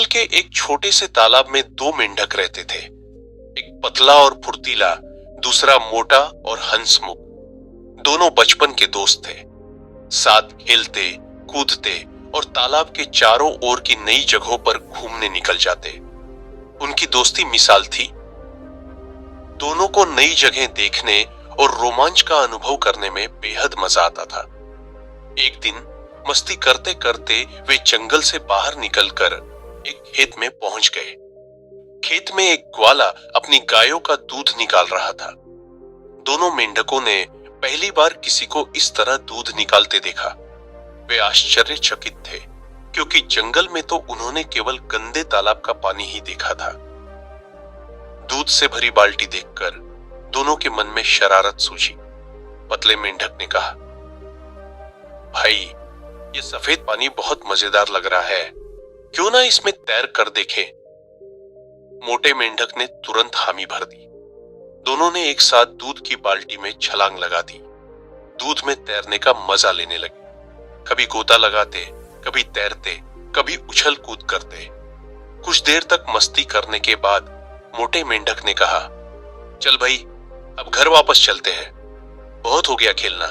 जंगल के एक छोटे से तालाब में दो मेंढक रहते थे। एक पतला और फुर्तीला, दूसरा मोटा और हंसमुख। दोनों बचपन के दोस्त थे। साथ खेलते, कूदते और तालाब के चारों ओर की नई जगहों पर घूमने निकल जाते। उनकी दोस्ती मिसाल थी। दोनों को नई जगह देखने और रोमांच का अनुभव करने में बेहद मजा आता था। एक दिन मस्ती करते करते वे जंगल से बाहर निकलकर एक खेत में पहुंच गए। खेत में एक ग्वाला अपनी गायों का दूध निकाल रहा था। दोनों मेंढकों ने पहली बार किसी को इस तरह दूध निकालते देखा। वे आश्चर्यचकित थे, क्योंकि जंगल में तो उन्होंने केवल गंदे तालाब का पानी ही देखा था। दूध से भरी बाल्टी देखकर दोनों के मन में शरारत सूझी। पतले मेंढक ने कहा, भाई, ये सफेद पानी बहुत मजेदार लग रहा है, क्यों ना इसमें तैर कर देखें। मोटे मेंढक ने तुरंत हामी भर दी। दोनों ने एक साथ दूध की बाल्टी में छलांग लगा दी। दूध में तैरने का मजा लेने लगे। कभी गोता लगाते, कभी तैरते, कभी उछल कूद करते। कुछ देर तक मस्ती करने के बाद मोटे मेंढक ने कहा, चल भाई, अब घर वापस चलते हैं, बहुत हो गया खेलना।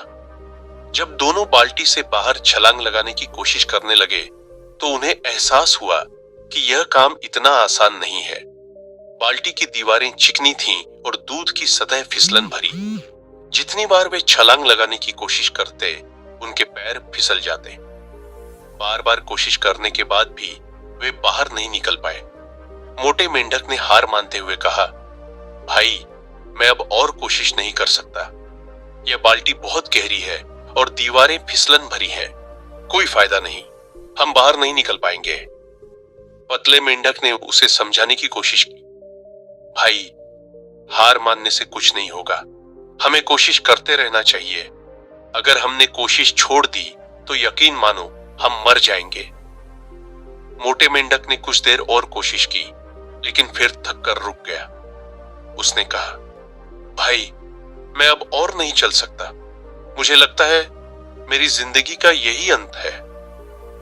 जब दोनों बाल्टी से बाहर छलांग लगाने की कोशिश करने लगे तो उन्हें एहसास हुआ कि यह काम इतना आसान नहीं है। बाल्टी की दीवारें चिकनी थीं और दूध की सतह फिसलन भरी। जितनी बार वे छलांग लगाने की कोशिश करते, उनके पैर फिसल जाते। बार बार कोशिश करने के बाद भी वे बाहर नहीं निकल पाए। मोटे मेंढक ने हार मानते हुए कहा, भाई, मैं अब और कोशिश नहीं कर सकता। यह बाल्टी बहुत गहरी है और दीवारें फिसलन भरी हैं। कोई फायदा नहीं, हम बाहर नहीं निकल पाएंगे। पतले मेंढक ने उसे समझाने की कोशिश की, भाई, हार मानने से कुछ नहीं होगा, हमें कोशिश करते रहना चाहिए। अगर हमने कोशिश छोड़ दी तो यकीन मानो हम मर जाएंगे। मोटे मेंढक ने कुछ देर और कोशिश की, लेकिन फिर थक कर रुक गया। उसने कहा, भाई, मैं अब और नहीं चल सकता। मुझे लगता है मेरी जिंदगी का यही अंत है।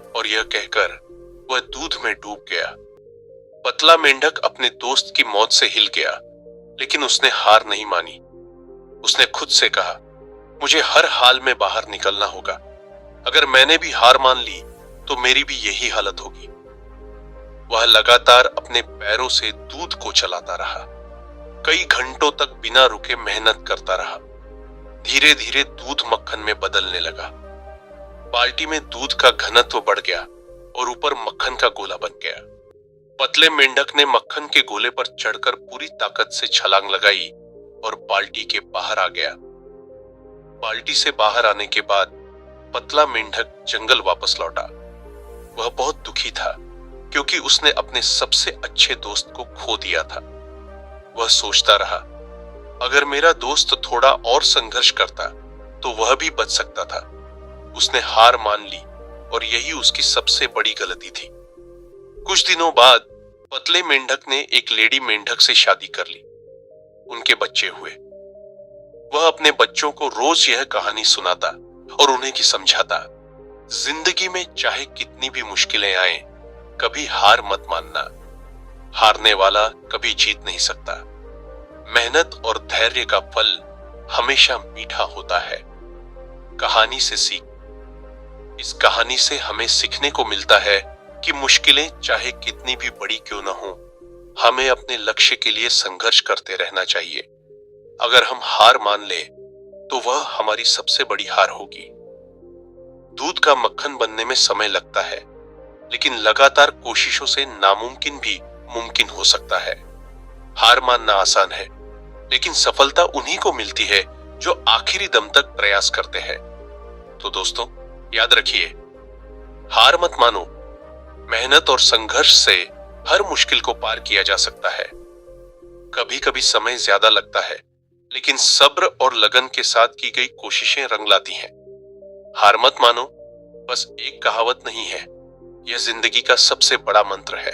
और यह कहकर वह दूध में डूब गया। पतला मेंढक अपने दोस्त की मौत से हिल गया, लेकिन उसने हार नहीं मानी। उसने खुद से कहा, मुझे हर हाल में बाहर निकलना होगा। अगर मैंने भी हार मान ली तो मेरी भी यही हालत होगी। वह लगातार अपने पैरों से दूध को चलाता रहा। कई घंटों तक बिना रुके मेहनत करता रहा। धीरे धीरे दूध मक्खन में बदलने लगा। बाल्टी में दूध का घनत्व बढ़ गया और ऊपर मक्खन का गोला बन गया। पतले मेंढक ने मक्खन के गोले पर चढ़कर पूरी ताकत से छलांग लगाई और बाल्टी के बाहर आ गया। बाल्टी से बाहर आने के बाद पतला मेंढक जंगल वापस लौटा। वह बहुत दुखी था, क्योंकि उसने अपने सबसे अच्छे दोस्त को खो दिया था। वह सोचता रहा, अगर मेरा दोस्त थोड़ा और संघर्ष करता तो वह भी बच सकता था। उसने हार मान ली और यही उसकी सबसे बड़ी गलती थी। कुछ दिनों बाद पतले मेंढक ने एक लेडी मेंढक से शादी कर ली। उनके बच्चे हुए। वह अपने बच्चों को रोज यह कहानी सुनाता और उन्हें की समझाता, जिंदगी में चाहे कितनी भी मुश्किलें आए, कभी हार मत मानना। हारने वाला कभी जीत नहीं सकता। मेहनत और धैर्य का फल हमेशा मीठा होता है। कहानी से सीख। इस कहानी से हमें सीखने को मिलता है कि मुश्किलें चाहे कितनी भी बड़ी क्यों न हो, हमें अपने लक्ष्य के लिए संघर्ष करते रहना चाहिए। अगर हम हार मान लें तो वह हमारी सबसे बड़ी हार होगी। दूध का मक्खन बनने में समय लगता है, लेकिन लगातार कोशिशों से नामुमकिन भी मुमकिन हो सकता है। हार मानना आसान है, लेकिन सफलता उन्हीं को मिलती है जो आखिरी दम तक प्रयास करते हैं। तो दोस्तों, याद रखिए, हार मत मानो। मेहनत और संघर्ष से हर मुश्किल को पार किया जा सकता है। कभी कभी समय ज्यादा लगता है, लेकिन सब्र और लगन के साथ की गई कोशिशें रंग लाती हैं। हार मत मानो बस एक कहावत नहीं है, यह जिंदगी का सबसे बड़ा मंत्र है।